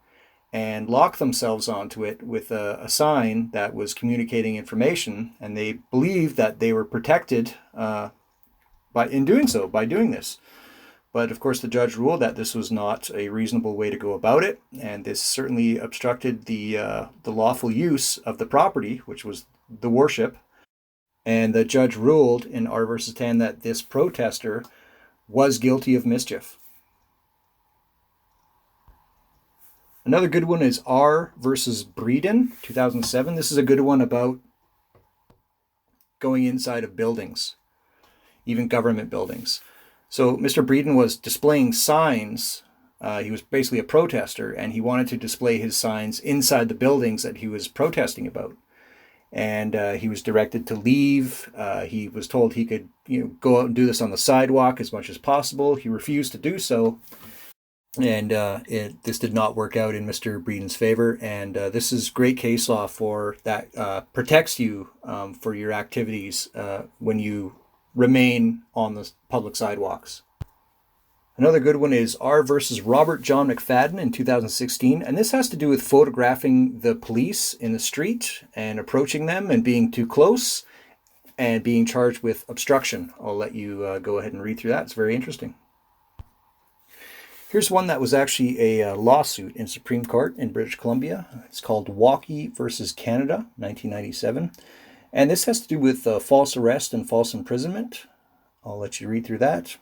and lock themselves onto it with a sign that was communicating information. And they believed that they were protected by doing this. But of course, the judge ruled that this was not a reasonable way to go about it, and this certainly obstructed the lawful use of the property, which was the worship. And the judge ruled in R versus Tan that this protester was guilty of mischief. Another good one is R versus Breeden, 2007. This is a good one about going inside of buildings, even government buildings. So Mr. Breeden was displaying signs. He was basically a protester, and he wanted to display his signs inside the buildings that he was protesting about. And he was directed to leave. He was told he could, go out and do this on the sidewalk as much as possible. He refused to do so. And this did not work out in Mr. Breeden's favor. And this is great case law for that protects you for your activities when you remain on the public sidewalks. Another good one is R versus Robert John McFadden in 2016. And this has to do with photographing the police in the street and approaching them and being too close and being charged with obstruction. I'll let you go ahead and read through that. It's very interesting. Here's one that was actually a lawsuit in Supreme Court in British Columbia. It's called Walkie versus Canada, 1997. And this has to do with false arrest and false imprisonment. I'll let you read through that.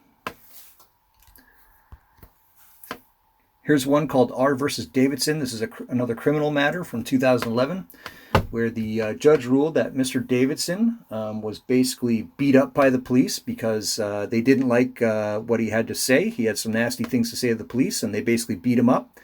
Here's one called R versus Davidson. This is another criminal matter from 2011, where the judge ruled that Mr. Davidson was basically beat up by the police because they didn't like what he had to say. He had some nasty things to say to the police, and they basically beat him up.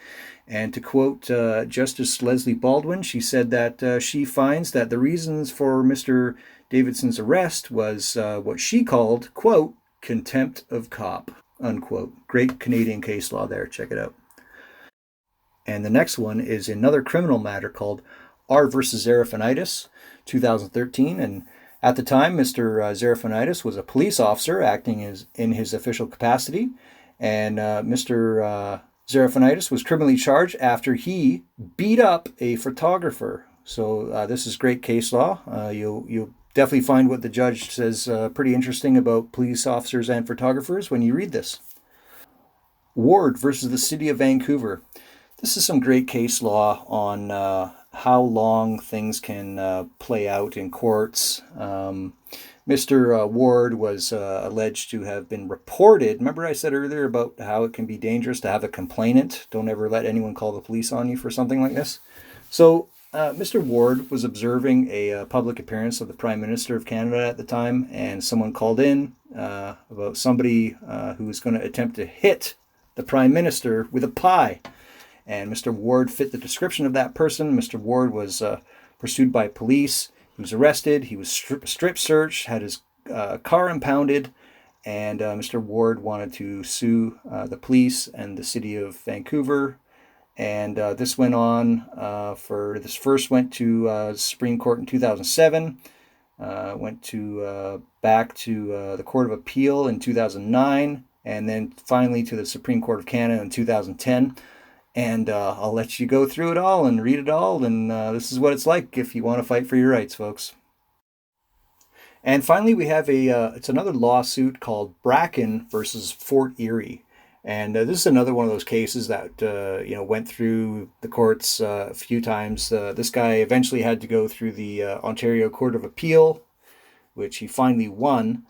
And to quote Justice Leslie Baldwin, she said that she finds that the reasons for Mr. Davidson's arrest was what she called, quote, contempt of cop, unquote. Great Canadian case law there. Check it out. And the next one is another criminal matter called R versus Zarafinitis, 2013. And at the time, Mr. Zarafinitis was a police officer acting in his official capacity. And Mr. Zarafinitis was criminally charged after he beat up a photographer. So this is great case law. You'll definitely find what the judge says pretty interesting about police officers and photographers when you read this. Ward versus the City of Vancouver. This is some great case law on how long things can play out in courts. Mr. Ward was alleged to have been reported. Remember I said earlier about how it can be dangerous to have a complainant? Don't ever let anyone call the police on you for something like this. So Mr. Ward was observing a public appearance of the Prime Minister of Canada at the time, and someone called in about somebody who was going to attempt to hit the Prime Minister with a pie. And Mr. Ward fit the description of that person. Mr. Ward was pursued by police. He was arrested. He was strip searched, had his car impounded, and Mr. Ward wanted to sue the police and the city of Vancouver. And this went on this first went to Supreme Court in 2007, went to back to the Court of Appeal in 2009, and then finally to the Supreme Court of Canada in 2010. And I'll let you go through it all and read it all. And this is what it's like if you want to fight for your rights, folks. And finally, we have it's another lawsuit called Bracken versus Fort Erie. And this is another one of those cases that, went through the courts a few times. This guy eventually had to go through the Ontario Court of Appeal, which he finally won.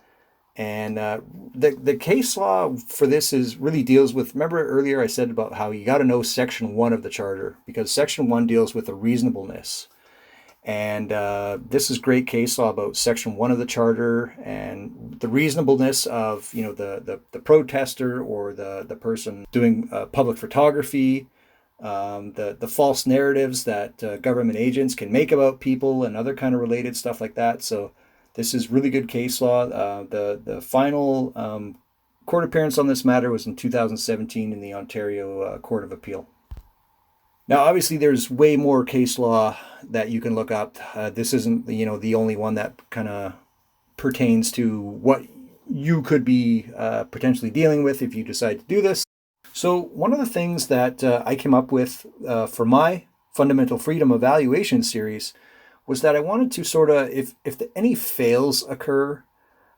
And the case law for this really deals with, remember earlier I said about how you got to know Section 1 of the Charter, because Section 1 deals with the reasonableness. And this is great case law about Section 1 of the Charter and the reasonableness of, the protester or the person doing public photography, the false narratives that government agents can make about people and other kind of related stuff like that. So this is really good case law. The final court appearance on this matter was in 2017 in the Ontario Court of Appeal. Now, obviously, there's way more case law that you can look up. This isn't, the only one that kind of pertains to what you could be potentially dealing with if you decide to do this. So one of the things that I came up with for my Fundamental Freedom Evaluation series was that I wanted to sort of, if any fails occur,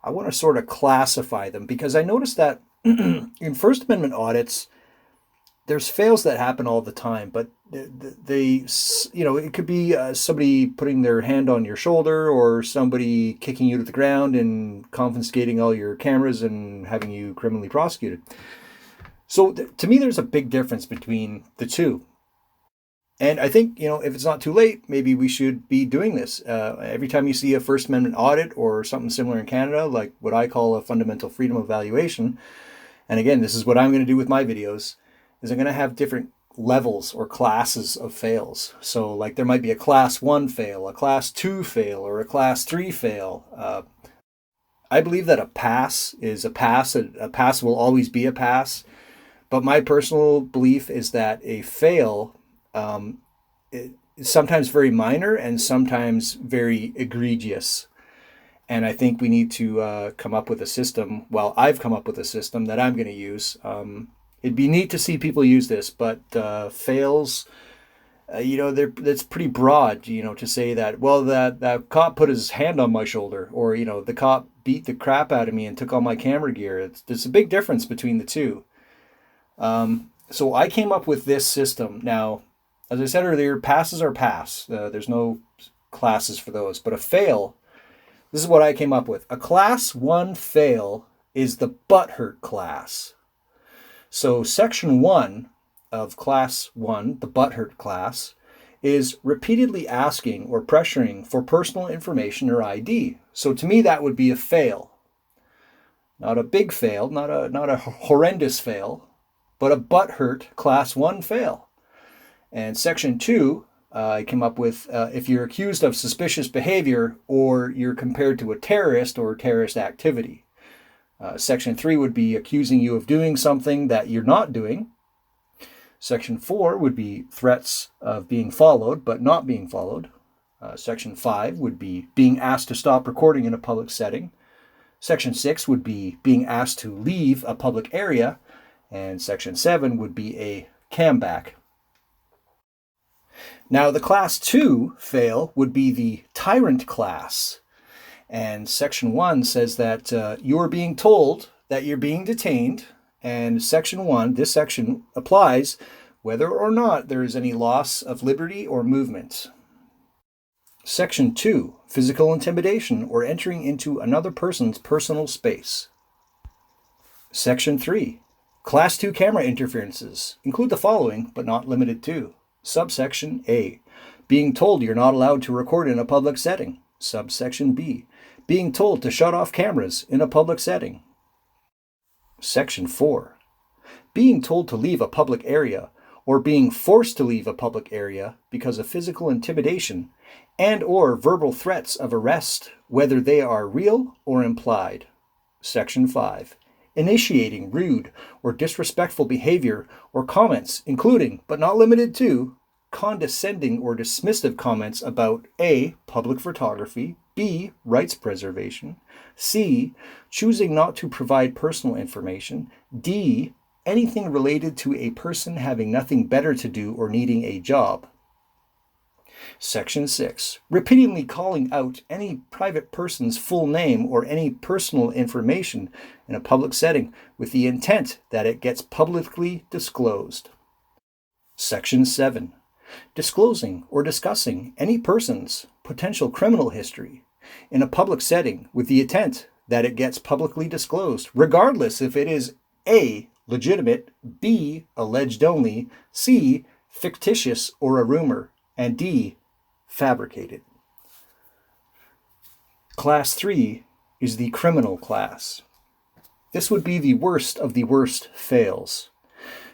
I want to sort of classify them, because I noticed that In First Amendment audits, there's fails that happen all the time, but it could be somebody putting their hand on your shoulder or somebody kicking you to the ground and confiscating all your cameras and having you criminally prosecuted. So to me, there's a big difference between the two. And I think, if it's not too late, maybe we should be doing this. Every time you see a First Amendment audit or something similar in Canada, like what I call a fundamental freedom evaluation, and again, this is what I'm going to do with my videos, is I'm going to have different levels or classes of fails. So like there might be a class 1 fail, a class 2 fail, or a class 3 fail. I believe that a pass is a pass. A pass will always be a pass. But my personal belief is that a fail is sometimes very minor and sometimes very egregious. And I think we need to come up with a system. Well, I've come up with a system that I'm going to use. It'd be neat to see people use this, but fails, that's pretty broad, to say that, well, that cop put his hand on my shoulder, or, the cop beat the crap out of me and took all my camera gear. There's a big difference between the two. So I came up with this system. Now, as I said earlier, passes are pass. There's no classes for those. But a fail, this is what I came up with. A class 1 fail is the butthurt class. So section 1 of class 1, the butthurt class, is repeatedly asking or pressuring for personal information or ID. So to me, that would be a fail. Not a big fail, not a horrendous fail, but a butthurt class 1 fail. And section 2, I came up with if you're accused of suspicious behavior or you're compared to a terrorist or terrorist activity. Section 3 would be accusing you of doing something that you're not doing. Section 4 would be threats of being followed but not being followed. Section 5 would be being asked to stop recording in a public setting. Section 6 would be being asked to leave a public area. And Section 7 would be a cam-back. Now, the Class 2 fail would be the tyrant class. And Section 1 says that you are being told that you're being detained. And Section 1, this section applies whether or not there is any loss of liberty or movement. Section 2, physical intimidation or entering into another person's personal space. Section 3, Class 2 camera interferences include the following, but not limited to. Subsection A, being told you're not allowed to record in a public setting. Subsection B, being told to shut off cameras in a public setting. Section 4, being told to leave a public area or being forced to leave a public area because of physical intimidation and or verbal threats of arrest, whether they are real or implied. Section 5, initiating rude or disrespectful behavior or comments, including, but not limited to, condescending or dismissive comments about A, public photography, B, rights preservation, C, choosing not to provide personal information, D, anything related to a person having nothing better to do or needing a job. Section 6, repeatedly calling out any private person's full name or any personal information in a public setting with the intent that it gets publicly disclosed. Section 7, disclosing or discussing any person's potential criminal history in a public setting with the intent that it gets publicly disclosed, regardless if it is A, legitimate, B, alleged only, C, fictitious or a rumor, and D, fabricated. Class 3 is the criminal class. This would be the worst of the worst fails.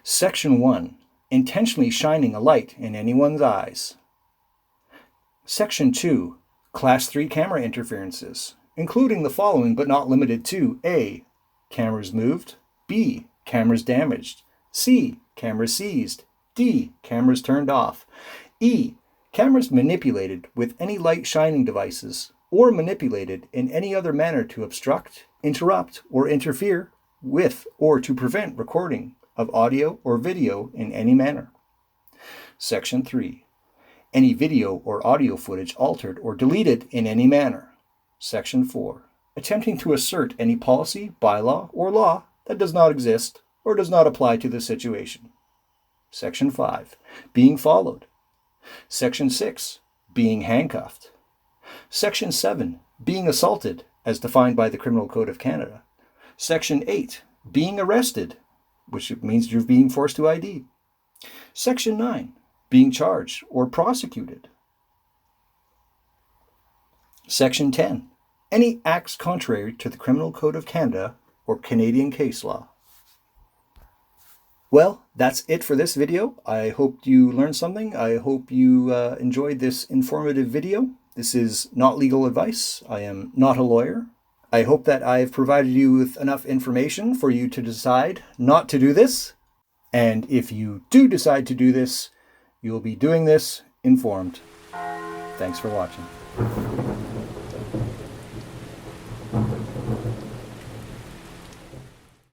Section 1, intentionally shining a light in anyone's eyes. Section 2, Class 3 camera interferences, including the following but not limited to A, cameras moved, B, cameras damaged, C, cameras seized, D, cameras turned off, E, cameras manipulated with any light shining devices or manipulated in any other manner to obstruct, interrupt, or interfere with or to prevent recording of audio or video in any manner. Section 3, any video or audio footage altered or deleted in any manner. Section 4, attempting to assert any policy, bylaw, or law that does not exist or does not apply to the situation. Section 5, being followed. Section 6, being handcuffed. Section 7, being assaulted, as defined by the Criminal Code of Canada. Section 8, being arrested, which means you're being forced to ID. Section 9, being charged or prosecuted. Section 10, any acts contrary to the Criminal Code of Canada or Canadian case law. Well, that's it for this video. I hope you learned something. I hope you enjoyed this informative video. This is not legal advice. I am not a lawyer. I hope that I've provided you with enough information for you to decide not to do this. And if you do decide to do this, you'll be doing this informed. Thanks for watching.